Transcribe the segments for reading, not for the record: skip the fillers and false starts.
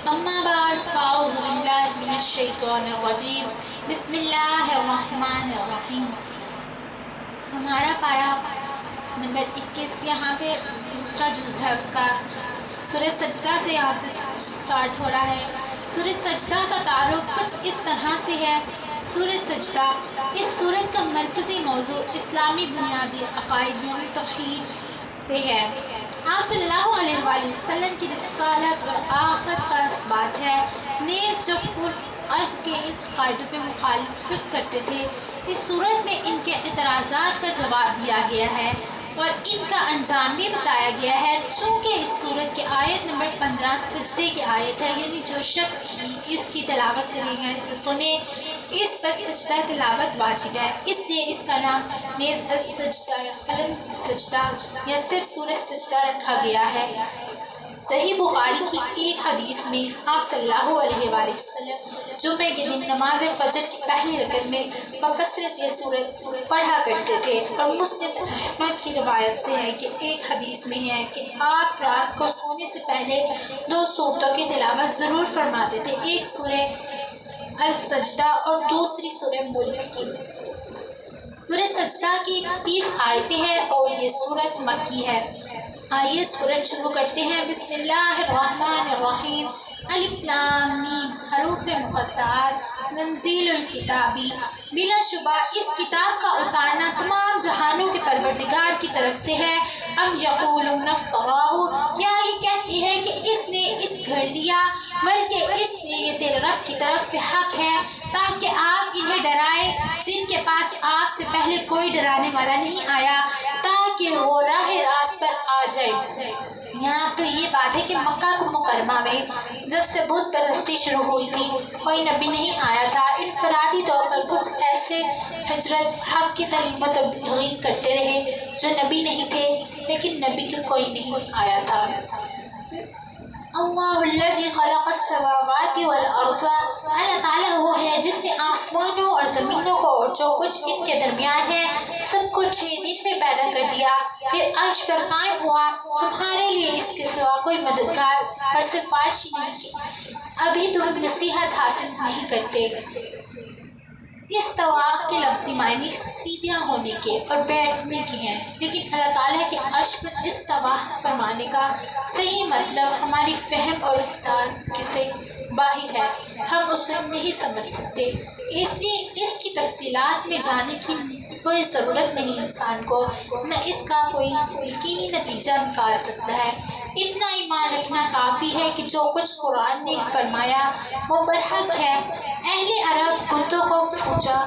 اما بعد فاعوذ باللہ من الشیطان الرجیم بسم اللہ الرحمن الرحیم۔ ہمارا پارہ نمبر 21 یہاں پہ دوسرا جز ہے اس کا سورہ سجدہ سے یہاں سے سٹارٹ ہو رہا ہے۔ سورہ سجدہ کا تعارف کچھ اس طرح سے ہے۔ سورہ سجدہ اس سورت کا مرکزی موضوع اسلامی بنیادی عقائد یعنی توحید پہ ہے۔ آپ صلی اللہ علیہ وآلہ وسلم کی رسالت اور آخرت کا اثبات ہے۔ نیز جو عرب کے ان عقائدوں پہ مخالفت کرتے تھے، اس صورت میں ان کے اعتراضات کا جواب دیا گیا ہے اور ان کا انجام بھی بتایا گیا ہے۔ چونکہ اس صورت کی آیت نمبر 15 سجدے کی آیت ہے، یعنی جو شخص اس کی تلاوت کرے گا، اسے سنے، اس پر سجدہ تلاوت واجب ہے، اس لیے اس کا نام نیز السجدہ یا قلم سجدہ یا صرف سورہ سجدہ رکھا گیا ہے۔ صحیح بخاری کی ایک حدیث میں آپ صلی اللہ علیہ وآلہ وسلم جمعے کے دن نماز فجر کی پہلی رکعت میں بکثرت یہ سورت پڑھا کرتے تھے، اور مسند احمد کی روایت سے ہے کہ ایک حدیث میں ہے کہ آپ رات کو سونے سے پہلے 2 سورتوں کی تلاوت ضرور فرماتے تھے، ایک سورہ السجدہ اور دوسری سورہ ملک کی۔ سورہ سجدہ کی 30 آیتیں ہیں اور یہ سورت مکی ہے۔ آئیے سورت شروع کرتے ہیں۔ بسم اللہ الرحمن الرحیم۔ الف لام میم حروف مقطعات۔ تنزیل الکتابی، بلا شبہ اس کتاب کا اتارنا تمام جہانوں کے پروردگار کی طرف سے ہے۔ ام یقولون افتراہ، کیا یہ کہتے ہیں کہ اس نے اس گھڑ لیا، بلکہ اس نے یہ تیرے رب کی طرف سے حق ہے تاکہ آپ انہیں ڈرائیں جن کے پاس آپ سے پہلے کوئی ڈرانے والا نہیں آیا، تاکہ وہ راہ راست پر آ جائے۔ یہاں پہ یہ بات ہے کہ مکہ مکرمہ میں جب سے بت پرستی شروع ہوئی تھی، کوئی نبی نہیں آیا تھا۔ انفرادی طور پر کچھ ایسے حضرت حق کی تعلیم و تبلیغ کرتے رہے جو نبی نہیں تھے، لیکن نبی کا کوئی نہیں آیا تھا۔ اللہ الذی خلق السماوات والارض، اللہ تعالیٰ وہ ہے جس نے آسمانوں اور زمینوں کو اور جو کچھ ان کے درمیان ہے سب کو 6 دن میں پیدا کر دیا، پھر عرش پر قائم ہوا۔ تمہارے لیے اس کے سوا کوئی مددگار اور سفارشی نہیں کی، ابھی تم نصیحت حاصل نہیں کرتے۔ استوا کے لفظی معنی سیدھا ہونے کے اور بیٹھنے کے ہیں، لیکن اللہ تعالیٰ کے عرش پر استوا فرمانے کا صحیح مطلب ہماری فہم اور اقدار سے باہر ہے، ہم اسے نہیں سمجھ سکتے، اس لیے اس کی تفصیلات میں جانے کی کوئی ضرورت نہیں انسان کو، نہ اس کا کوئی یقینی نتیجہ نکال سکتا ہے۔ اتنا ایمان رکھنا کافی ہے کہ جو کچھ قرآن نے فرمایا وہ برحق ہے۔ اہل عرب بتوں کو پوجا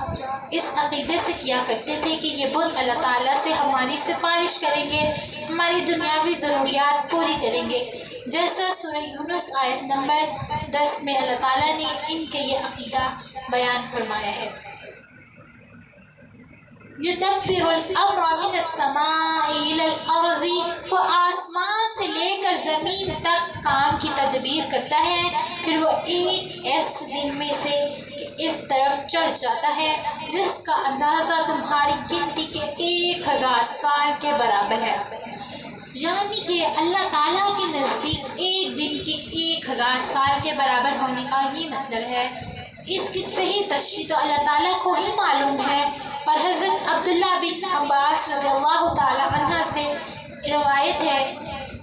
اس عقیدے سے کیا کرتے تھے کہ یہ بت اللہ تعالیٰ سے ہماری سفارش کریں گے، ہماری دنیاوی ضروریات پوری کریں گے، جیسا سورہ یونس آیت نمبر 10 میں اللہ تعالیٰ نے ان کے یہ عقیدہ بیان فرمایا ہے۔ یدبر الامر من السماء الی الارض، وہ آسمان سے لے کر زمین تک کام کی تدبیر کرتا ہے، پھر وہ ایک ایسے دن میں سے اس طرف چڑھ جاتا ہے جس کا اندازہ تمہاری گنتی کے 1000 سال کے برابر ہے۔ یعنی کہ اللہ تعالیٰ کے نزدیک ایک دن کے 1000 سال کے برابر ہونے کا یہ مطلب ہے۔ اس کی صحیح تشریح تو اللہ تعالیٰ کو ہی معلوم ہے، اور حضرت عبداللہ بن عباس رضی اللہ تعالیٰ عنہ سے روایت ہے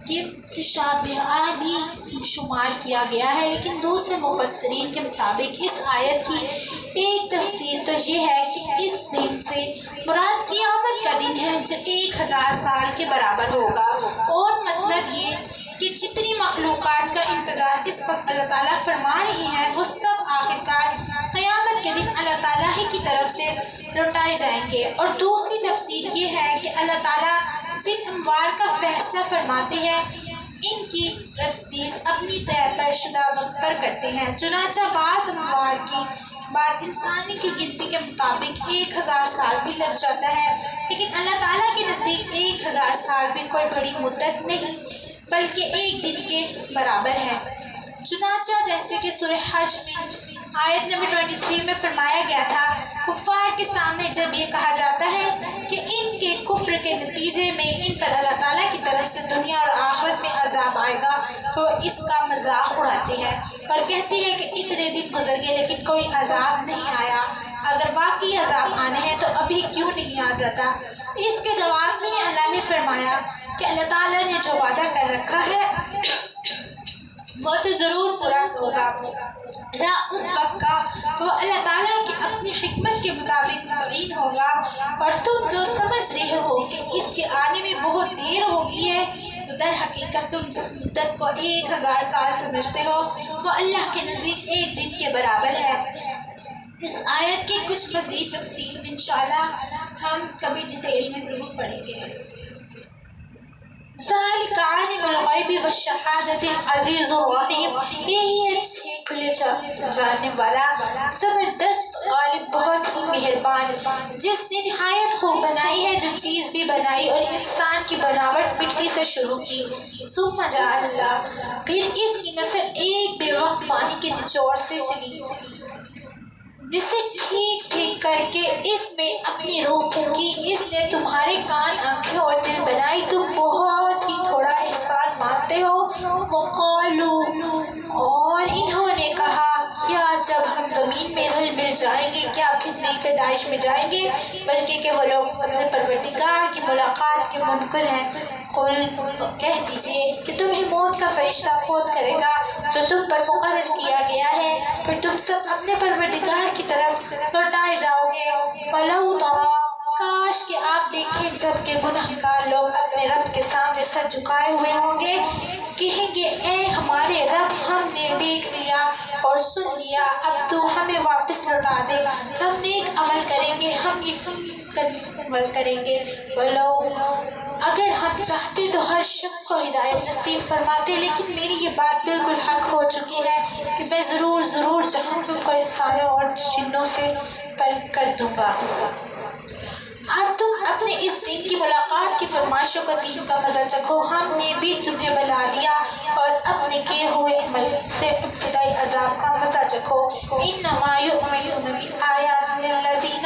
کہ تشابہ بھی شمار کیا گیا ہے، لیکن دوسرے مفسرین کے مطابق اس آیت کی ایک تفسیر تو یہ ہے کہ اس دن سے مراد قیامت کا دن ہے جو 1000 سال کے برابر ہوگا، اور مطلب یہ کہ جتنی مخلوقات کا انتظار اس وقت اللہ تعالیٰ فرما رہی ہیں وہ سب آخرکار قیامت کے دن اللہ تعالیٰ ہی کی طرف سے لوٹائے جائیں گے۔ اور دوسری تفسیر یہ ہے کہ اللہ تعالیٰ جن اموار کا فیصلہ فرماتے ہیں ان کی تنفیذ اپنی طے پر شدہ وقت پر کرتے ہیں، چنانچہ بعض اموار کی بات انسانی کی گنتی کے مطابق 1000 سال بھی لگ جاتا ہے، لیکن اللہ تعالیٰ کے نزدیک 1000 سال بھی کوئی بڑی مدت نہیں بلکہ ایک دن کے برابر ہے۔ چنانچہ جیسے کہ سورہ حج میں آیت نمبر 23 میں فرمایا گیا تھا، کفار کے سامنے جب یہ کہا جاتا ہے کہ ان کے کفر کفر کے نتیجے میں ان پر اللہ تعالیٰ کی طرف سے دنیا اور آخرت میں عذاب آئے گا تو اس کا مذاق اڑاتے ہیں اور کہتے ہیں کہ اتنے دن گزر گئے لیکن کوئی عذاب نہیں آیا، اگر واقعی عذاب آنے ہیں تو ابھی کیوں نہیں آ جاتا؟ اس کے جواب میں اللہ نے فرمایا کہ اللہ تعالیٰ نے جو وعدہ کر رکھا ہے وہ تو ضرور پورا ہوگا، رہا اس وقت کا وہ اللہ تعالیٰ کی اپنی حکمت کے مطابق تعین ہوگا، اور تم جو سمجھ رہے ہو کہ اس کے آنے میں بہت دیر ہو گئی ہے، در حقیقت تم جس مدت کو 1000 سال سمجھتے ہو وہ اللہ کے نزدیک ایک دن کے برابر ہے۔ اس آیت کی کچھ مزید تفصیل انشاءاللہ ہم کبھی ڈیٹیل میں ضرور پڑھیں گے۔ ذالک عالم الغیب والشہادۃ العزیز الرحیم، یہی ہے چھ کھلے جاننے والا زبردست غالب بہت ہی مہربان، جس نے نہایت خوب بنائی ہے جو چیز بھی بنائی اور انسان کی بناوٹ مٹی سے شروع کی، ثم جعل، پھر اس کی نسل ایک بے وقت پانی کے نچوڑ سے چلی، جسے ٹھیک ٹھیک کر کے اس میں اپنی روح پھونکی، اس نے تمہارے کان، آنکھیں اور دل بنائی، تم بہت ہی تھوڑا احسان مانتے ہو۔ وقالوا، اور انہوں نے کہا، کیا جب ہم زمین میں رل مل جائیں گے کیا پھر نئی پیدائش میں جائیں گے؟ بلکہ کہ وہ لوگ اپنے پروردگار کی ملاقات کے منکر ہیں۔ قل، کہہ دیجئے کہ تمہیں موت کا فرشتہ فوت کرے گا جو تم پر مقرر کیا گیا ہے، پھر تم سب اپنے پروردگار کی طرف لوٹائے جاؤ گے۔ وَلَوْ تَرَىٰ، کاش کہ آپ دیکھیں جب کہ گنہگار لوگ اپنے رب کے سامنے سر جھکائے ہوئے ہوں گے، کہیں گے اے ہمارے رب، ہم نے دیکھ لیا اور سن لیا، اب تو ہمیں واپس لوٹا دے، ہم نیک عمل کریں گے، ہم یہ عمل کریں گے۔ وَلَوْ، اگر ہم چاہتے تو ہر شخص کو ہدایت نصیب فرماتے، لیکن میری یہ بات بالکل حق ہو چکی ہے کہ میں ضرور جہنم کو انسانوں اور جنوں سے پر کر دوں گا۔ اب تم اپنے اس دن کی ملاقات کی فرمائشوں کا دین کا مزہ چکھو، ہم نے بھی تمہیں بلا دیا، اور اپنے کیے ہوئے عمل سے ابتدائی عذاب کا مزہ چکھو۔ انما یؤمن بآیاتنا الذین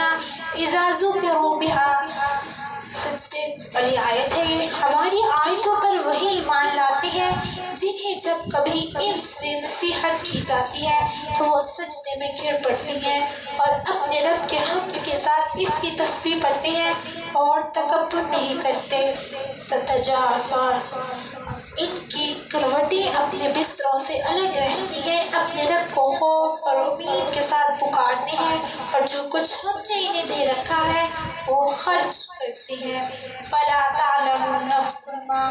اذا ذکروا بها، سجدے والی آیت ہے یہ، ہماری آیتوں پر وہی ایمان لاتے ہیں جنہیں جب کبھی ان سے نصیحت کی جاتی ہے تو وہ سجدے میں گر پڑتی ہیں اور اپنے رب کے حمد کے ساتھ اس کی تسبیح پڑھتے ہیں اور تکبر نہیں کرتے۔ تتجافا، ان کی کروٹیں اپنے بستروں سے الگ رہتی ہیں، اپنے رب کو خوف اور امید کے ساتھ پکارتے ہیں، اور جو کچھ ہم نے انہیں دے رکھا ہے وہ خرچ کرتے ہیں۔ فلا تعلم نفس ما،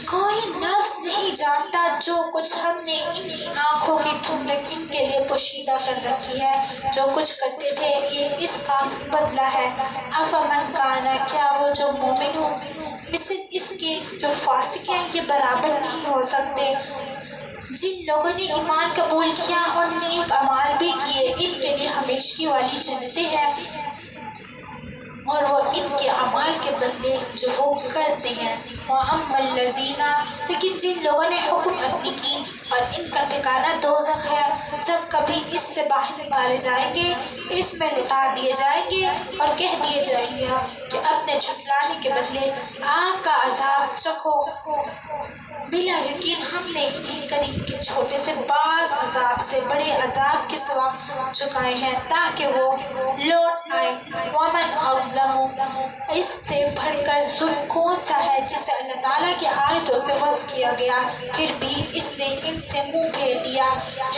کوئی نفس نہیں جانتا جو کچھ ہم نے ان کی آنکھوں کی ٹھنڈک ان کے لیے پوشیدہ کر رکھی ہے، جو کچھ کرتے تھے یہ اس کا بدلہ ہے۔ افمن کانا، کیا وہ جو مومن ہو، مثل اس کے جو فاسق ہیں، یہ برابر نہیں ہو سکتے۔ جن لوگوں نے ایمان قبول کیا اور نیک اعمال بھی کیے، ان کے لیے ہمیشگی والی جنتیں ہیں، اور وہ ان کے اعمال کے بدلے جو وہ کرتے ہیں۔ وَأَمَّا الَّذِينَ، لیکن جن لوگوں نے حکم عدلی کی اور ان کا ٹھکانہ دوزخ ہے، جب کبھی اس سے باہر نکالے جائیں گے، اس میں لٹا دیے جائیں گے اور کہہ دیے جائیں گے کہ اپنے جھٹلانے کے بدلے آگ کا عذاب چکھو، بلا یقین ہم نے انہیں قریب کے چھوٹے سے بعض عذاب سے بڑے عذاب کے سوا چکائے ہیں تاکہ وہ لوٹ آئے۔ وَمَنْ أَظْلَمُ، اس سے بڑھ کر ظلم کون سا ہے جسے اللہ تعالیٰ کی آیتوں سے وضع کیا گیا پھر بھی اس نے ان سے منہ پھیر لیا۔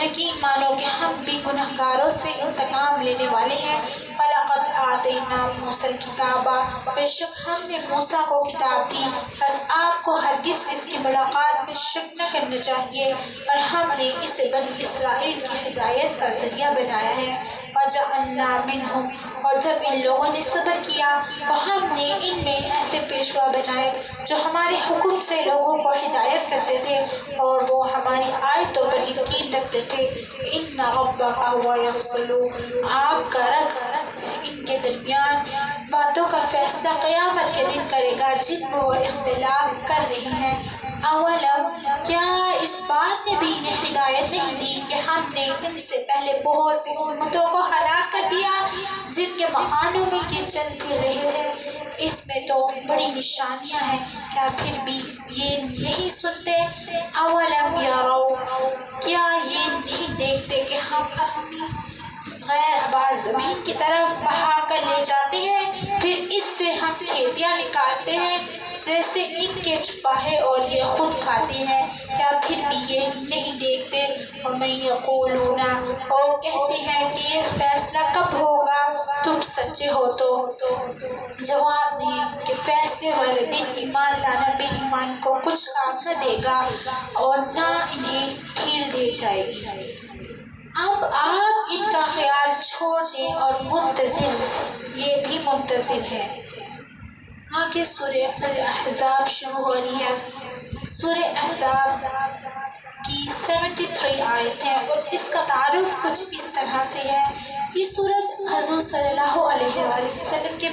یقین مانو کہ ہم بھی گنہگاروں سے انتقام لینے والے ہیں۔ وَلَقَدْ آتَيْنَا مُوسَى الْكِتَابَ، بے شک ہم نے موسیٰ کو کتاب دی، بس آپ کو ہرگز اس کی ملاقات میں شک نہ کرنا چاہیے، اور ہم نے اسے بنی اسرائیل کی ہدایت کا ذریعہ بنایا ہے۔ وَجَعَلْنَا مِنْهُمْ، اور جب ان لوگوں نے صبر کیا تو ہم نے ان میں ایسے پیشوا بنائے جو ہمارے حکم سے لوگوں کو ہدایت کرتے تھے اور وہ ہماری آیتوں پر یقین رکھتے تھے۔ إِنَّ رَبَّكَ هُوَ يَفْصِلُ، آپ کا رب ان کے درمیان باتوں کا فیصلہ قیامت کے دن کرے گا جن میں وہ اختلاف کر رہی ہیں۔ اولم، کیا اس بات نے بھی انہیں ہدایت نہیں دی کہ ہم نے ان سے پہلے بہت سی امتوں کو ہلاک کر دیا جن کے مکانوں میں یہ چل پھر رہے تھے، اس میں تو بڑی نشانیاں ہیں، کیا پھر بھی یہ نہیں سنتے؟ اولم یروا، کیا یہ نہیں دیکھتے کہ ہم اپنی غیر آباد زمین کی طرف بہا کر لے جاتے ہیں، پھر اس سے ہم کھیتیاں نکالتے ہیں جیسے ان کے چپاہے اور یہ خود کھاتے ہیں، کیا پھر بھی یہ نہیں دیکھتے؟ وَمَن یقولون، اور کہتے ہیں کہ یہ فیصلہ کب ہوگا، تم سچے ہو تو جواب دیں کہ فیصلے والے دن ایمان لانا بے ایمان کو کچھ کام نہ دے گا اور نہ انہیں ڈھیل دی جائے گی۔ اب آپ ان کا خیال چھوڑ دیں اور منتظر، یہ بھی منتظر ہے۔ آگے سورہ الاحزاب شروع ہو رہی ہے۔ سورہ احزاب کی 73 آیت ہے اور اس کا تعارف کچھ اس طرح سے ہے۔ یہ سورت حضور صلی اللہ علیہ وآلہ وسلم کے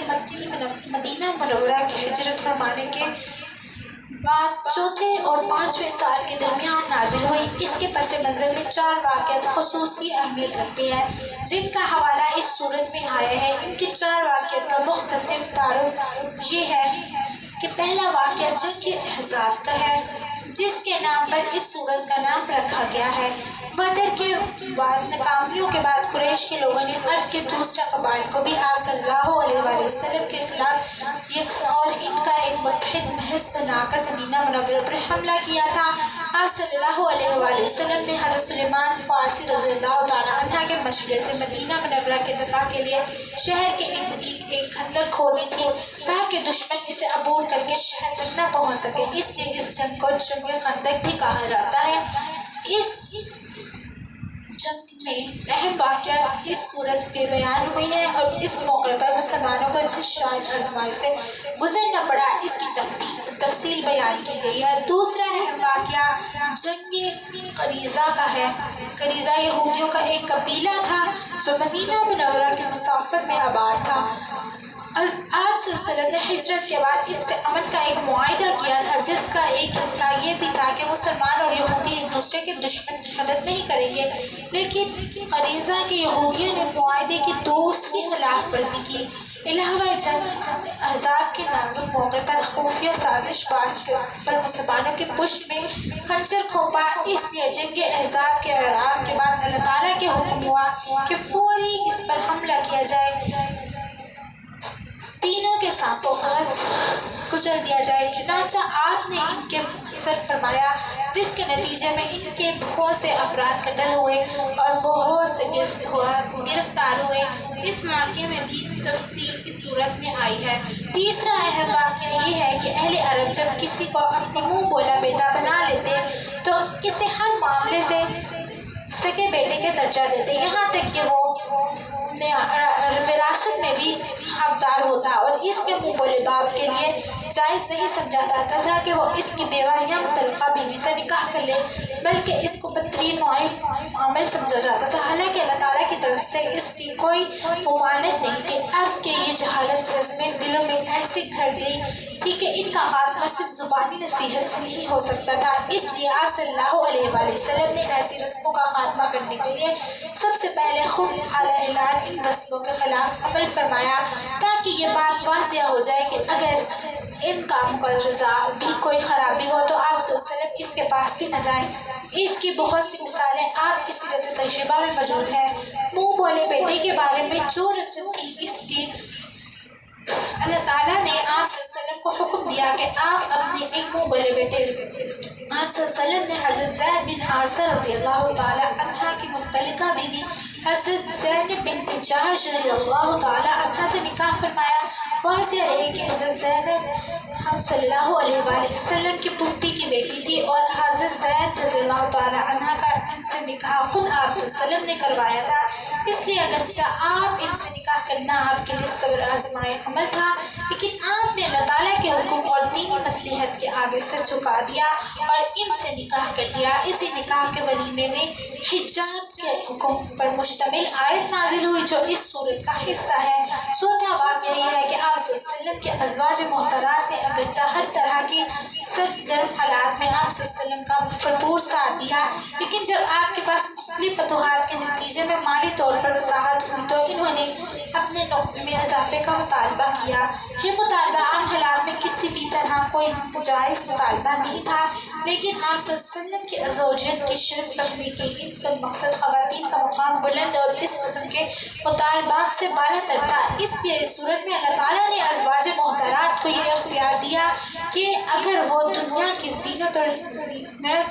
مدینہ منورہ کی ہجرت فرمانے کے بعد چوتھے اور پانچویں سال کے درمیان نازل ہوئی۔ اس کے پس منظر میں 4 واقعات خصوصی اہمیت رکھتے ہیں جن کا حوالہ اس سورت میں آیا ہے۔ ان کے 4 واقعات کا مختصر تعارف یہ ہے کہ پہلا واقعہ جنگ احزاب کا ہے جس کے نام پر اس سورت کا نام رکھا گیا ہے۔ بدر کے بعد ناکامیوں کے بعد قریش کے لوگوں نے عرب کے دوسرے قبائل کو بھی آپ صلی اللہ علیہ وآلہ وسلم کے خلاف یکساں اور ان کا ایک متحد محض بنا کر مدینہ منورہ پر حملہ کیا تھا۔ آپ صلی اللہ علیہ وآلہ وسلم نے حضرت سلیمان فارسی رضی اللہ تعالیٰ عنہ کے مشورے سے مدینہ منورہ کے دفاع کے لیے شہر کے ارد گرد ایک خندق کھودی تھی تاکہ دشمن اسے عبور کر کے شہر تک نہ پہنچ سکے، اس لیے اس جنگ کو جنگ خندق بھی کہا جاتا ہے۔ اس جنگ میں اہم واقعات اس صورت میں بیان ہوئی ہیں اور اس موقع پر مسلمانوں کو جس شاید آزمائش سے گزرنا پڑا اس کی تفصیل بیان کی گئی ہے۔ دوسرا اہم واقعہ جنگ قریظہ کا ہے۔ قریظہ یہودیوں کا ایک قبیلہ تھا جو مدینہ منورہ کے مسافر میں آباد تھا۔ آپ صلی اللہ علیہ وسلم نے ہجرت کے بعد ان سے امن کا ایک معاہدہ کیا تھا جس کا ایک حصہ یہ بھی تھا کہ مسلمان اور یہودی ایک دوسرے کے دشمن کی مدد نہیں کریں گے، لیکن قریظہ کے یہودیوں نے معاہدے کی دوسری خلاف ورزی کی۔ علاوہ جنگ احزاب کے نازک موقع پر خفیہ سازش باز پر مسلمانوں کی پشت میں خنجر کھونپا، اس لیے جنگ احزاب کے آغاز کے بعد اللہ تعالیٰ کے حکم ہوا کہ فوری اس پر حملہ کیا جائے، تینوں کے ساتھوں کچل دیا جائے۔ چنانچہ آپ نے ان کے محاصرہ فرمایا جس کے نتیجے میں ان کے بہت سے افراد قتل ہوئے اور بہت سے گرفتار ہوئے۔ اس واقعے میں بھی تفصیل اس صورت میں آئی ہے۔ تیسرا اہم واقعہ یہ ہے کہ اہل عرب جب کسی کو اپنی منہ بولا بیٹا بنا لیتے تو اسے ہر معاملے سے سگے بیٹے کے درجہ دیتے، یہاں تک کہ وہ وراثت میں بھی حقدار ہوتا اور اس کے منہ بولے باپ کے لیے جائز نہیں سمجھا جاتا تھا کہ وہ اس کی بیوہ یا مطلقہ بیوی سے نکاح کر لے، بلکہ اس کو بدترین عمل سمجھا جاتا تھا، حالانکہ اللہ تعالیٰ کی طرف سے اس کی کوئی ممانعت نہیں تھی۔ اب کہ یہ جہالت قسمیں دلوں میں ایسی گھر گئی تھی کہ ان کا خاتمہ صرف زبانی نصیحت سے نہیں ہو سکتا تھا، اس لیے آپ صلی اللہ علیہ وآلہ وسلم نے ایسی رسموں کا خاتمہ کرنے کے لیے سب سے پہلے خود اعلان ان رسموں کے خلاف عمل فرمایا تاکہ یہ بات واضح ہو جائے کہ اگر ان کاموں کا رضا بھی کوئی خرابی ہو تو آپ صلی اللہ علیہ وسلم اس کے پاس بھی نہ جائیں۔ اس کی بہت سی مثالیں آپ کی سیرت طیبہ میں موجود ہیں۔ منہ بولے بیٹے کے بارے میں جو رسم تھی اس کی اللہ تعالیٰ نے آپ صلی اللہ علیہ وسلم کو حکم دیا کہ آپ اپنے ایک منہ بولے بیٹے آپ صلی اللہ علیہ وسلم نے حضرت زید بن حارثہ رضی اللہ تعالیٰ عنہ کی مطلقہ بیوی حضرت زینب بنت جحش رضی اللہ تعالیٰ عنہ سے نکاح فرمایا۔ واضح رہے کہ حضرت زینب ہم صلی اللہ علیہ وآلہ وسلم کی پھوپھی کی بیٹی تھی اور حضرت زید رضی اللہ تعالیٰ عنہ کا ان سے نکاح خود آپ صلی اللہ علیہ وسلم نے کروایا تھا، اس لیے اگرچہ آپ ان سے نکاح کرنا آپ کے لیے صبر آزمائے عمل تھا، لیکن آپ نے اللہ تعالیٰ کے حکم اور دینی مصلحت کے آگے سر جھکا دیا اور ان سے نکاح کر لیا۔ اسی نکاح کے ولیمے میں حجاب کے حکم پر مشتمل آیت نازل ہوئی جو اس سورت کا حصہ ہے۔ چوتھا واقعہ یہ ہے کہ آپ صلی اللہ علیہ وسلم کے ازواج محترات نے اگرچہ ہر طرح کی سرد گرم حالات میں آپ صلی اللہ علیہ وسلم کا بھرپور ساتھ دیا، لیکن جب آپ کے پاس مختلف فتوحات کے نتیجے میں مالی طور پر وساعت ہوئی تو انہوں نے اپنے اپنے نقطے میں اضافے کا مطالبہ کیا۔ یہ مطالبہ عام حالات میں کسی بھی طرح کوئی جائز مطالبہ نہیں تھا، لیکن آپ صلی اللہ علیہ وسلم کی ازواجیت کی شرف رکھنے کے ان پر مقصد خواتین کا مقام بلند اور اس قسم کے مطالبات سے بالا تر تھا۔ اس لیے اس صورت میں اللہ تعالیٰ نے ازواج محترمات کو یہ اختیار دیا کہ اگر وہ دنیا کی زینت اور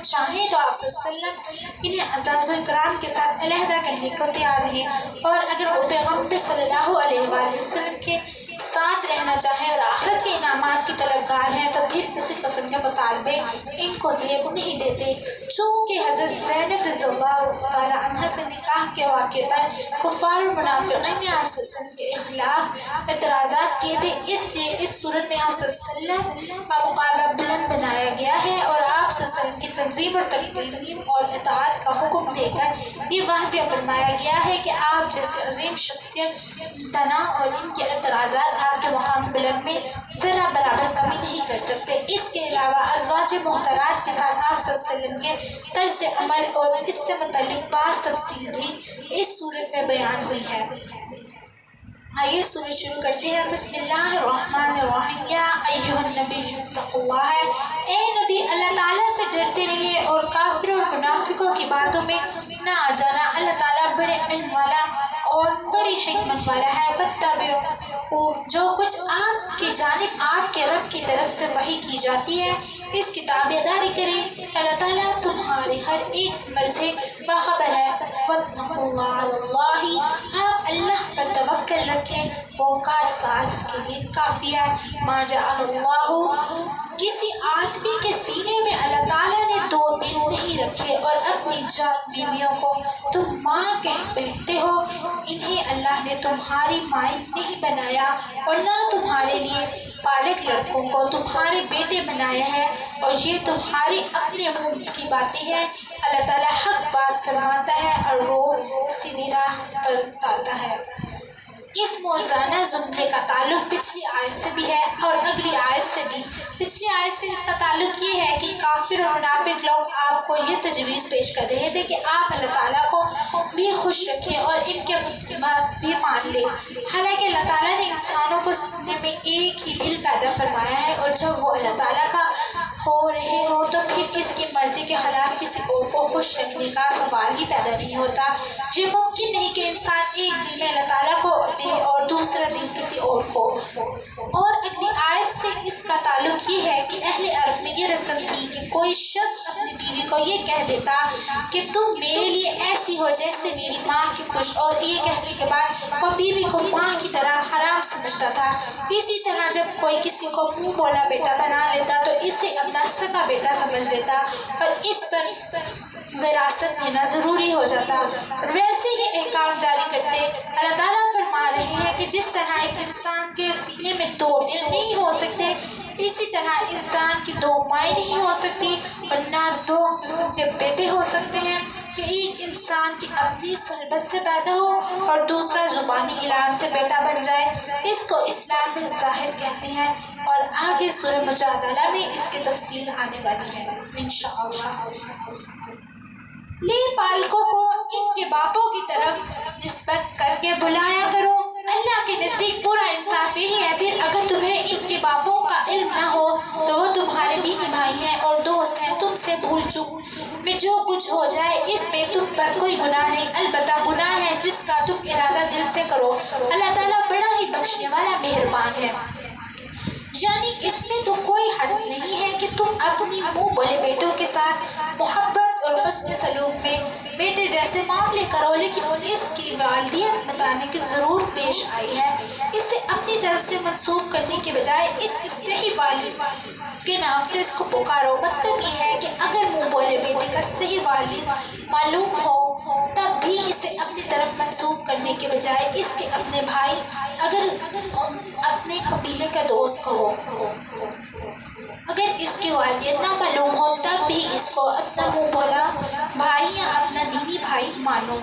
چاہیں تو آپ صلی اللہ علیہ وسلم انہیں اعزاز و اکرام کے ساتھ علیحدہ کرنے کو تیار رہیں، اور اگر وہ پیغمبر صلی اللہ علیہ وآلہ وسلم کے ساتھ رہنا چاہیں اور آخرت کے انعامات کی طلبگار ہیں تو پھر کسی قسم کے مطالبے ان کو زیب نہیں دیتے۔ چونکہ حضرت زینب رضی اللہ تعالیٰ عنہ سے نکاح کے واقعے پر کفار اور منافقین نے آپ صلی اللہ علیہ وسلم کے خلاف اعتراضات کیے تھے، اس لیے اس صورت میں آپ صلی اللہ علیہ وسلم کا مقابلہ بلند بنایا گیا ہے، اور آپ صلی اللہ علیہ وسلم کی تنظیم اور تکریم اور اطاعت کا حکم دے کر یہ واضح فرمایا گیا ہے کہ آپ جیسے عظیم شخصیت تنا اور ان کے اعتراضات آپ کے مقام بلند میں ذرا برابر کمی نہیں کر سکتے۔ اس کے علاوہ ازواج محترمات کے ساتھ آپ صلی اللہ علیہ وسلم کے طرز عمل اور اس سے متعلق بعض تفصیل بھی اس صورت میں بیان ہوئی ہے۔ آئیے سورہ شروع کرتے ہیں۔ بسم اللہ الرحمن الرحیم۔ یا ایھا النبی اتقوا اللہ، اے نبی اللہ تعالیٰ سے ڈرتے رہیے اور کافروں اور منافقوں کی باتوں میں نہ آ جانا۔ اللہ تعالیٰ بڑے علم والا اور بڑی حکمت والا ہے۔ واتبعوا، جو کچھ آپ کی جانب آپ کے رب کی طرف سے وحی کی جاتی ہے اس کی تابعداری کریں، اللہ تعالیٰ تمہارے ہر ایک عمل سے باخبر ہے۔ واتقوا اللہ، اللہ، آپ اللہ پر توکل رکھیں، وہ کارساز کے لیے کافی ہے۔ ما جعل اللہ، کسی آدمی کے سینے میں اللہ تعالیٰ نے دو دل نہیں رکھے اور اپنی جان بیویوں کو تم ماں کہہ بیٹھتے ہو، انہیں اللہ نے تمہاری مائیں نہیں بنایا اور نہ تمہارے لیے بالغ لڑکوں کو تمہارے بیٹے بنایا ہے، اور یہ تمہاری اپنے منہ کی باتیں ہیں۔ اللہ تعالیٰ حق بات فرماتا ہے اور وہ سیدھی راہ پر لاتا ہے۔ اس موزانہ جملے کا تعلق پچھلی آیت سے بھی ہے اور اگلی آیت سے بھی۔ پچھلی آیت سے اس کا تعلق یہ ہے کہ کافر اور منافق لوگ آپ کو یہ تجویز پیش کر رہے تھے کہ آپ اللہ تعالیٰ کو بھی خوش رکھیں اور ان کے بات بھی مان لیں، حالانکہ اللہ تعالیٰ نے انسانوں کو سینے میں ایک ہی دل پیدا فرمایا ہے، اور جب وہ اللہ تعالیٰ کا ہو رہے ہو تو پھر اس کی مرضی کے خلاف کسی اور کو خوش رکھنے کا سوال ہی پیدا نہیں ہوتا۔ یہ ممکن نہیں کہ انسان ایک دل میں اللہ تعالیٰ کو دے اور دوسرا دل کسی اور کو۔ اور اگلی آیت سے اس کا تعلق یہ ہے کہ اہل عرب میں یہ رسم تھی کہ کوئی شخص اپنی بیوی کو یہ کہہ دیتا کہ تم میرے لیے ایسی ہو جیسے میری ماں کی خوش، اور یہ کہنے کے بعد وہ بیوی کو ماں کی طرح حرام سمجھتا تھا۔ اسی طرح جب کوئی کسی کو منہ بولا بیٹا بنا لیتا تو اسے اپنا سگا بیٹا سمجھ لیتا اور اس پر وراثت دینا ضروری ہو جاتا، اور ویسے ہی احکام جاری کرتے۔ اللہ تعالیٰ فرما رہے ہیں کہ جس طرح ایک انسان کے سینے میں دو دل نہیں ہو سکتے، اسی طرح انسان کی دو مائیں نہیں ہو سکتی اور نہ دو قسم کے بیٹے ہو سکتے ہیں کہ ایک انسان کی اپنی صحبت سے پیدا ہو اور دوسرا زبانی اعلان سے بیٹا بن جائے۔ اس کو اسلام میں ظاہر کہتے ہیں، اور آگے سورہ مجادلہ میں اس کی تفصیل آنے والی ہے انشاءاللہ۔ لے پالکوں کو ان کے باپوں کی طرف نسبت کر کے بلایا کرو، اللہ کے نزدیک پورا انصاف یہی ہے۔ پھر اگر تمہیں ان کے باپوں کا علم نہ ہو تو وہ تمہارے دینی بھائی ہیں اور دوست ہیں، تم سے بھول چوک میں جو کچھ ہو جائے اس میں تم پر کوئی گناہ نہیں، البتہ گناہ ہے جس کا تم ارادہ دل سے کرو، اللہ تعالیٰ بڑا ہی بخشنے والا مہربان ہے۔ یعنی اس میں تو کوئی حرج نہیں ہے کہ تم اپنی منہ بولے بیٹوں کے ساتھ محبت اور حسن سلوک میں بیٹے جیسے معاملے کرو، لیکن اس کی والدیت بتانے کی ضرور پیش آئی ہے۔ اسے اپنی طرف سے منسوب کرنے کے بجائے اس کی صحیح والد کے نام سے اس کو پکارو۔ مطلب یہ ہے کہ اگر منہ بولے بیٹے کا صحیح والد معلوم ہو تب بھی اسے اپنی طرف منسوب کرنے کے بجائے اس کے اپنے بھائی، اگر اپنے قبیلے کا دوست کہو۔ اگر اس کی والدیت نہ معلوم ہو تب بھی اس کو اپنا منہ بولا بھائی یا اپنا دینی بھائی مانو۔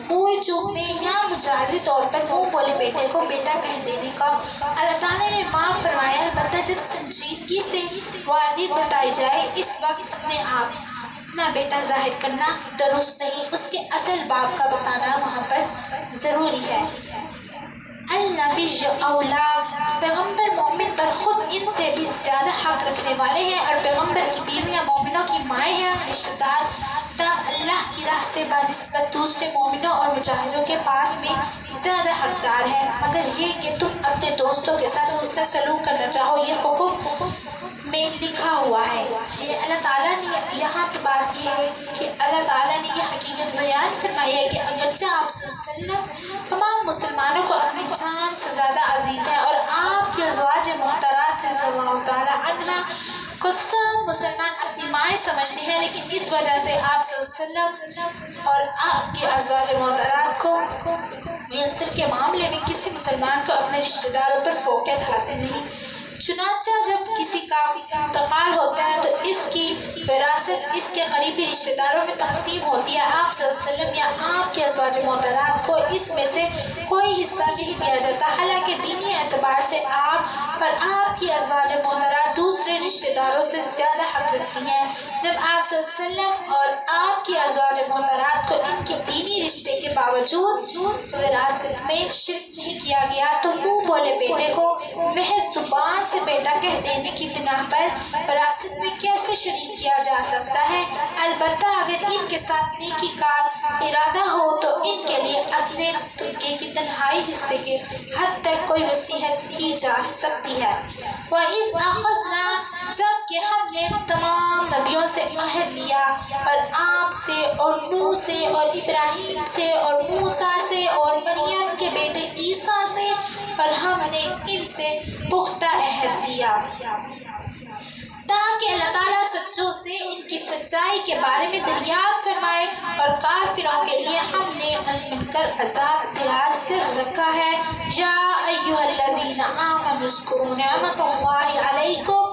بھول چوک میں یا مجازی طور پر منہ بولے بیٹے کو بیٹا کہہ دینے کا اللہ تعالیٰ نے معاف فرمایا، البتہ جب سنجیدگی سے والدیت بتائی جائے اس وقت اپنے آپ اپنا بیٹا ظاہر کرنا درست نہیں، اس کے اصل باپ کا بتانا وہاں پر ضروری ہے۔ اللہ النبی اولا، پیغمبر مومن پر خود ان سے بھی زیادہ حق رکھنے والے ہیں، اور پیغمبر کی بیویاں مومنوں کی مائیں ہیں، رشتہ دار تب اللہ کی راہ سے بنسبت دوسرے مومنوں اور مجاہدوں کے پاس میں زیادہ حقدار ہے، مگر یہ کہ تم اپنے دوستوں کے ساتھ حسن سلوک کرنا چاہو، یہ حکم میں لکھا ہوا ہے۔ یہ اللہ تعالیٰ نے یہاں پہ بات یہ ہے کہ اللہ تعالیٰ نے یہ حقیقت بیان فرمائی ہے کہ اگرچہ آپ صلی اللہ علیہ وسلم تمام مسلمانوں کو اپنی جان سے زیادہ عزیز ہیں، اور آپ کی ازواج محترمات رضی اللہ تعالیٰ عنہ کو سب مسلمان اپنی مائیں سمجھتے ہیں، لیکن اس وجہ سے آپ صلی اللہ علیہ وسلم اور آپ کے ازواج محترمات کو میسر کے معاملے میں کسی مسلمان کو اپنے رشتہ داروں پر فوقیت حاصل نہیں۔ چنانچہ جب کسی کا انتقال ہوتا ہے تو اس کی وراثت اس کے قریبی رشتہ داروں میں تقسیم ہوتی ہے، آپ صلی اللہ علیہ وسلم یا آپ کے ازواج محترمات کو اس میں سے کوئی حصہ نہیں دیا جاتا، حالانکہ دینی اعتبار سے آپ اور آپ کی ازواج محترمات دوسرے رشتہ داروں سے زیادہ حق رکھتی ہیں۔ جب آپ صلی اللہ علیہ وسلم اور آپ کی ازواج محترمات کو ان کے دینی رشتے کے باوجود وراثت میں شرک نہیں کیا گیا تو منہ بولے بیٹے کو محض زبان سے بیٹا کہہ دینے کی بنا پر وراثت میں کیسے شریک کیا جا سکتا ہے؟ البتہ اگر ان کے ساتھ نیکی کار ارادہ ہو تو ان کے لیے اپنے ترکے کی تنہائی حصے کے حد تک کوئی وصیت کی جا سکتی ہے۔ وَإِذْ أَخَذْنَا، جب کہ ہم نے تمام نبیوں سے عہد لیا، اور آپ سے اور نوح سے اور ابراہیم سے اور موسیٰ سے اور مریم کے بیٹے عیسیٰ سے، اور ہم نے ان سے پختہ عہد لیا تاکہ اللہ تعالیٰ سچوں سے ان کی سچائی کے بارے میں دریافت فرمائے، اور کافروں کے لیے ہم نے المنکر عذاب تیار کر رکھا ہے۔ یا ایھا الذین آمنوا اذکروا نعمت اللہ علیکم،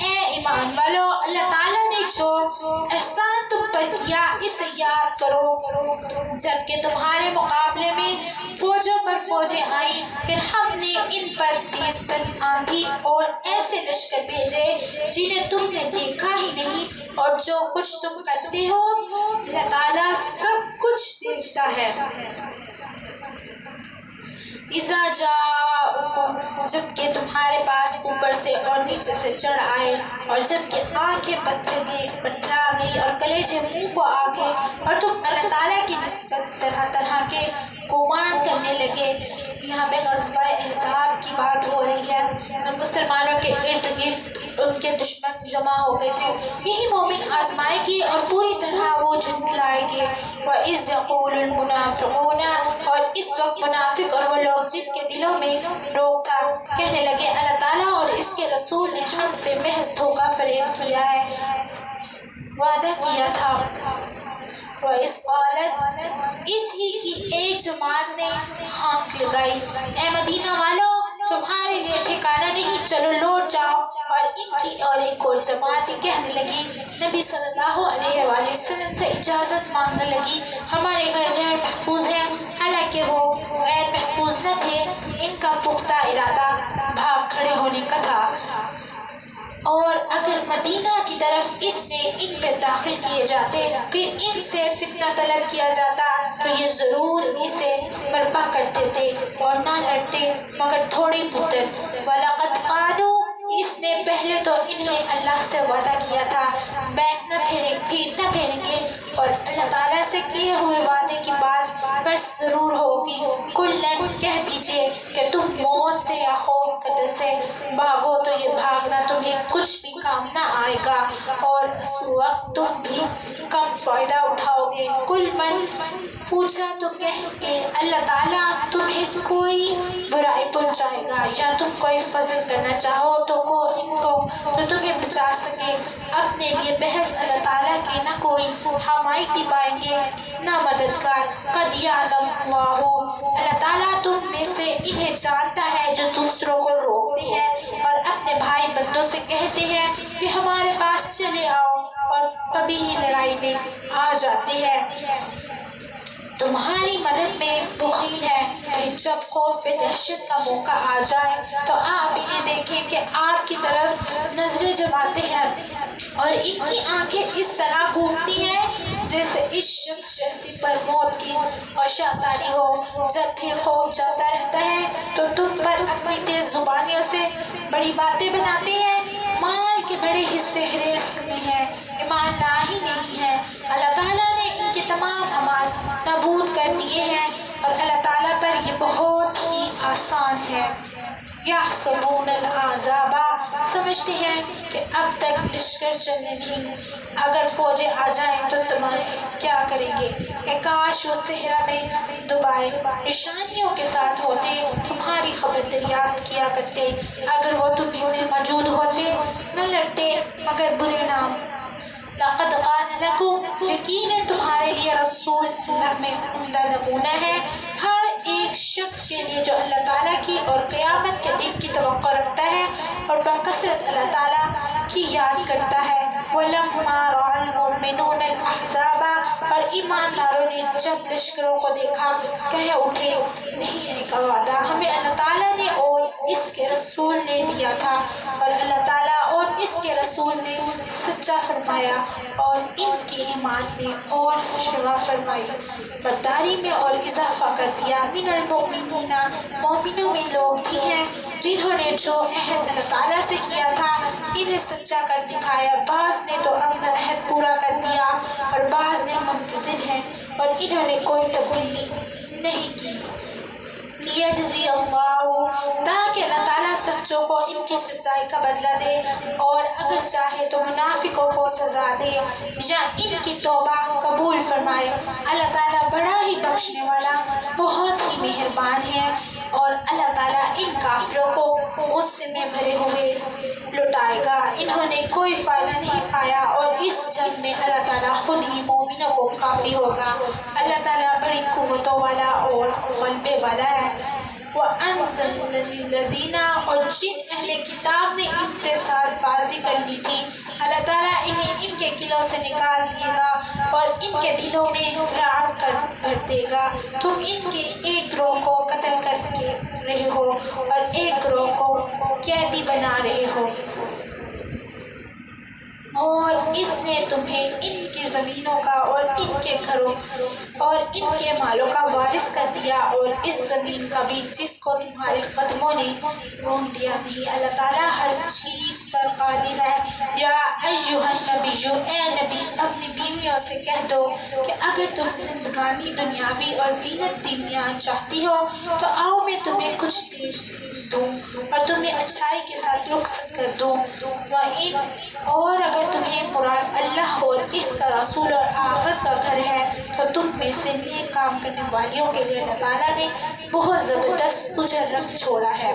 اے ایمان والو، اللہ تعالیٰ نے جو احسان تم پر کیا اسے یاد کرو، جبکہ تمہارے مقابلے میں فوجوں پر فوجیں آئیں، پھر ہم نے ان پر تیز تر آندھی اور ایسے لشکر بھیجے جنہیں تم نے دیکھا ہی نہیں، اور جو کچھ تم کرتے ہو اللہ تعالیٰ سب کچھ دیکھتا ہے۔ اذا جاؤکم، جبکہ تمہارے پاس اوپر سے اور نیچے سے چڑھ آئے، اور جبکہ آنکھیں پتھرا گئی اور کلیجے منہ کو آ گئے، اور تم اللہ تعالیٰ کی نسبت طرح طرح کے گمان کرنے لگے۔ یہاں پہ غزوہ احزاب کی بات ہو رہی ہے، مسلمانوں کے ارد گرد ان کے دشمن جمع ہو گئے تھے، یہی مومن آزمائے گی اور پوری طرح وہ جھٹلائیں گے۔ وَإِذْ يَقُولُ الْمُنَافِقُونَ، اور اس وقت منافق اور وہ لوگ جن کے دلوں میں روک تھا کہنے لگے اللہ تعالیٰ اور اس کے رسول نے ہم سے محض دھوکہ فریب کیا ہے، وعدہ کیا تھا۔ وَإِذْ قَالَتْ، اس ہی کی ایک جماعت نے ہانک لگائی، اے مدینہ والو تمہارے لیے ٹھکانہ نہیں، چلو لوٹ جاؤ، اور ان کی اور ایک اور جماعت کہنے لگی، نبی صلی اللہ علیہ وآلہ وسلم سے اجازت مانگنے لگی، ہمارے گھر غیر محفوظ ہیں، حالانکہ وہ غیر محفوظ نہ تھے، ان کا پختہ ارادہ بھاگ کھڑے ہونے کا تھا، اور اگر مدینہ کی طرف اس نے ان پہ داخل کیے جاتے پھر ان سے فتنہ طلب کیا جاتا تو یہ ضرور اسے برپا کر دیتے اور نہ لڑتے مگر تھوڑی مدت۔ وَلَقَدْ قَالُوا، اس نے پہلے تو انہیں اللہ سے وعدہ کیا تھا بیک نہ پھیریں گے، اور اللہ تعالیٰ سے کیے ہوئے وعدے کی باز پر ضرور ہوگی۔ کُلًّا، کہہ دیجئے کہ تم موت سے یا خوف قتل سے بھاگو تو یہ بھاگنا تمہیں کچھ بھی کام نہ آئے گا، اور اس وقت تم بھی کم فائدہ اٹھاؤ گے۔ کل من، پوچھا تو کہیں گے اللہ تعالیٰ تمہیں کوئی برائی پہنچائے گا یا تم کوئی فضل کرنا چاہو تو ان کو جو تمہیں بچا سکے، اپنے لیے محض اللہ تعالیٰ کی نہ کوئی حمایتی پائیں گے نہ مددگار۔ قد یعلم اللہ، اللہ تعالیٰ تم میں سے انہیں جانتا ہے جو دوسروں کو روکتے ہیں اور اپنے بھائی بندوں سے کہتے ہیں کہ ہمارے پاس چلے آؤ، اور کبھی ہی لڑائی میں آ جاتے ہیں، تمہاری مدد میں بخیل ہے۔ پھر جب خوف و دہشت کا موقع آ جائے تو آپ انہیں دیکھیں کہ آپ کی طرف نظریں جماتے ہیں اور ان کی آنکھیں اس طرح گھومتی ہیں جیسے اس شخص جیسی پر موت کی وشا طاری ہو۔ جب پھر خوف جاتا رہتا ہے تو تم پر پر اپنی تیز زبانیوں سے بڑی باتیں بناتے ہیں، مال کے بڑے حصے رزق میں ہیں، ایمان لا ہی نہیں ہے۔ اللہ تعالیٰ نے ان کے تمام اعمال نابود کر دیے ہیں اور اللہ تعالیٰ پر یہ بہت ہی آسان ہے۔ یحسبون الاحزاب، سمجھتے ہیں کہ اب تک لشکر چلنے نہیں، اگر فوجیں آ جائیں تو تمہارے کیا کریں گے؟ اے کاش وہ صحرا میں دبائے نشانیوں کے ساتھ ہوتے، تمہاری خبر دریافت کیا کرتے، اگر وہ تمہیں میں موجود ہوتے نہ لڑتے مگر برے نام۔ لقد کان لکم، یقیناً تمہارے لیے رسول اللہ میں عمدہ نمونہ ہے، ہر ایک شخص کے لیے جو اللہ تعالیٰ کی اور قیامت کے دن کی توقع رکھتا ہے اور بکثرت اللہ تعالیٰ کی یاد کرتا ہے۔ وَلَمَّا رَأَى الْمُؤْمِنُونَ الْأَحْزَابَ، اور ایمانداروں نے جب لشکروں کو دیکھا کہہ اٹھے، نہیں ہے کا وعدہ ہمیں اللہ تعالیٰ نے اور اس کے رسول نے دیا تھا، اور اللہ تعالیٰ اور اس کے رسول نے سچا فرمایا اور ان کے ایمان میں اور شفا فرمائی، برداری میں اور اضافہ کر دیا۔ من المؤمنین، مومنوں میں لوگ بھی ہیں جنہوں نے جو عہد اللہ تعالیٰ سے کیا تھا انہیں سچا کر دکھایا، بعض نے تو اپنا عہد پورا کر دیا اور بعض نے منتظر ہیں اور انہوں نے کوئی تبدیلی نہیں کی۔ لیجزی اللہ، تاکہ اللہ تعالیٰ سچوں کو ان کی سچائی کا بدلہ دے اور اگر چاہے تو منافقوں کو سزا دے یا ان کی توبہ قبول فرمائے۔ اللہ تعالیٰ بڑا ہی بخشنے والا، بہت ہی مہربان ہے، اور اللہ تعالیٰ ان کافروں کو غصے میں بھرے ہوئے لٹائے گا۔ انہوں نے کوئی فائدہ نہیں پایا اور اس جنگ میں اللہ تعالیٰ خود ہی مومنوں کو کافی ہوگا۔ اللہ تعالیٰ بڑی قوتوں والا اور غلبے والا ہے۔ وَأَنزَلْنَا الَّذِينَ، اور جن اہل کتاب نے ان سے ساز بازی کر لی تھی اللہ تعالیٰ انہیں ان کے قلعوں سے نکال دے گا اور ان کے دلوں میں رعب کر بھر دے گا۔ تم ان کے ایک گروہ کو قتل کر کے رہے ہو اور ایک گروہ کو قیدی بنا رہے ہو، اور اس نے تمہیں ان کی زمینوں کا اور ان کے گھروں اور ان کے مالوں کا وارث کر دیا، اور اس زمین کا بھی جس کو تمہارے قدموں نے رون دیا نہیں۔ اللہ تعالیٰ ہر چیز پر قادر ہے۔ یا ایھا النبی، اے نبی اپنی بیویوں سے کہہ دو کہ اگر تم زندگانی دنیاوی اور زینت دنیا چاہتی ہو تو آؤ میں تمہیں کچھ دیر دوں اور تمہیں اچھائی کے ساتھ رخصت کر دوں، اور اگر تمہیں مراد اللہ اور اس کا رسول اور آخرت کا گھر ہے تو تم میں سے نیک کام کرنے والیوں کے لیے اللہ تعالیٰ نے بہت زبردست اجر رکھ چھوڑا ہے۔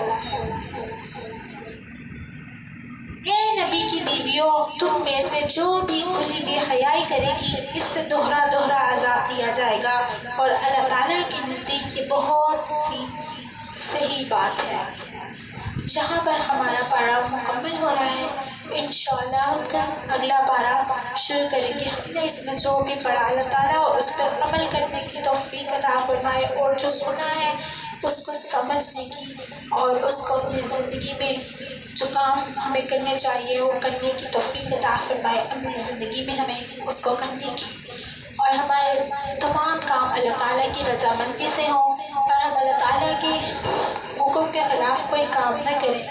اے نبی کی بیویوں، تم میں سے جو بھی کھلی بے حیائی کرے گی اس سے دوہرا دوہرا عذاب دیا جائے گا، اور اللہ تعالیٰ کے نزدیک یہ بہت سی صحیح بات ہے۔ یہاں پر ہمارا پارہ مکمل ہو رہا ہے، انشاءاللہ ہم کل اگلا پارہ شروع کریں گے۔ ہم نے اس میں جو بھی پڑھا اللہ تعالیٰ اس پر عمل کرنے کی توفیق عطا فرمائے، اور جو سنا ہے اس کو سمجھنے کی اور اس کو اپنی زندگی میں جو کام ہمیں کرنے چاہیے وہ کرنے کی توفیق عطا فرمائے، اپنی زندگی میں ہمیں اس کو کرنے کی، اور ہمارے تمام کام اللہ تعالیٰ کی رضامندی سے ہوں، اور ہم اللہ تعالیٰ کے حکم کے خلاف کوئی کام نہ کریں،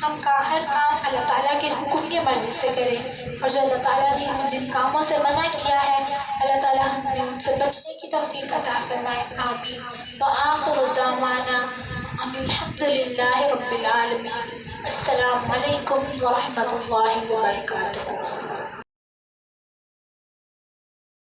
ہم کا ہر کام اللہ تعالیٰ کے حکم کی مرضی سے کریں، اور جو اللہ تعالیٰ نے ہمیں جن کاموں سے منع کیا ہے اللہ تعالیٰ ہمیں ان سے بچنے کی توفیق عطا فرمائے، آمین۔ وآخر دعوانا ان الحمد للہ رب العالمین۔ السلام علیکم ورحمۃ اللہ وبرکاتہ۔